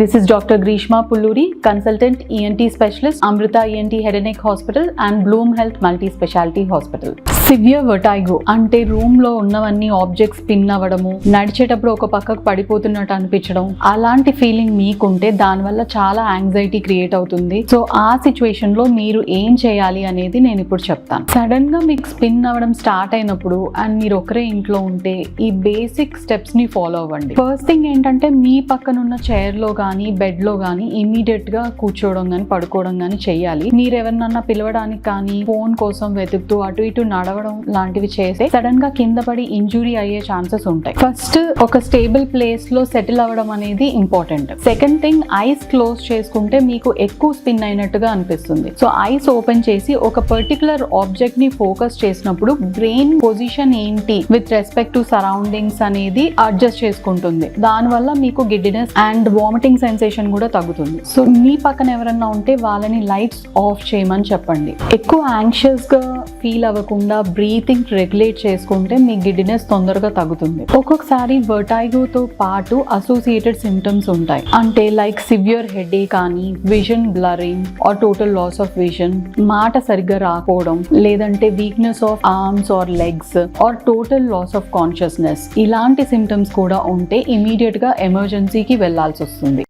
This is Dr. Grishma Pulluri, consultant ENT specialist, Amrita ENT Head and Neck Hospital and Bloom Health Multi-Specialty Hospital. Severe vertigo అంటే room లో ఉన్నవన్నీ objects spin అవ్వడము, నడిచేటప్పుడు ఒక పక్కకు పడిపోతున్నట్టు అనిపించడం, అలాంటి ఫీలింగ్ మీకుంటే దానివల్ల చాలా యాంగ్జైటీ క్రియేట్ అవుతుంది. సో ఆ సిచ్యువేషన్ లో మీరు ఏం చేయాలి అనేది నేను ఇప్పుడు చెప్తాను. సడన్ గా మీకు స్పిన్ అవ్వడం స్టార్ట్ అయినప్పుడు అండ్ మీరు ఒకరే ఇంట్లో ఉంటే ఈ బేసిక్ స్టెప్స్ ని ఫాలో అవ్వండి. ఫస్ట్ థింగ్ ఏంటంటే మీ పక్కన ఉన్న చైర్ లో కానీ బెడ్ లో కానీ ఇమీడియట్ గా కూర్చోవడం కానీ పడుకోవడం కానీ చెయ్యాలి. మీరు ఎవరినన్నా పిలవడానికి కానీ ఫోన్ కోసం వెతుకుతూ అటు ఇటు నడవడం లాంటివి చేస్తే సడన్ గా కింద పడి ఇంజురీ అయ్యే ఛాన్సెస్ ఉంటాయి. ఫస్ట్ ఒక స్టేబుల్ ప్లేస్ లో సెటిల్ అవ్వడం అనేది important. Second thing, eyes close చేసుకుంటే మీకు ఎక్కువ స్పిన్ అయినట్టుగా అనిపిస్తుంది. సో ఐస్ ఓపెన్ చేసి ఒక పర్టికులర్ ఆబ్జెక్ట్ ని ఫోకస్ చేసినప్పుడు బ్రెయిన్ పొజిషన్ ఏంటి విత్ రెస్పెక్ట్ టు సరౌండింగ్స్ అనేది అడ్జస్ట్ చేసుకుంటుంది. దానివల్ల మీకు గిడ్డినెస్ అండ్ వామిటింగ్ సెన్సేషన్ కూడా తగ్గుతుంది. సో మీ పక్కన ఎవరన్నా ఉంటే వాళ్ళని లైట్స్ ఆఫ్ చేయమని చెప్పండి. ఎక్కువ యాంగ్షియస్ గా ఫీల్ అవ్వకుండా బ్రీతింగ్ రెగ్యులేట్ చేసుకుంటే మీ గిడ్డినెస్ తొందరగా తగ్గుతుంది. ఒక్కొక్కసారి వర్టైగోతో పాటు అసోసియేటెడ్ సిమ్టమ్స్ ఉంటాయి. అంటే లైక్ సివియర్ హెడేక్ కానీ, vision blurring or total loss of vision, మాట సరిగ్గా రాకపోవడం, లేదంటే weakness of arms or legs or total loss of consciousness, ఇలాంటి సిమ్టమ్స్ కూడా ఉంటే ఇమీడియట్ గా ఎమర్జెన్సీకి వెళ్లాల్సి వస్తుంది.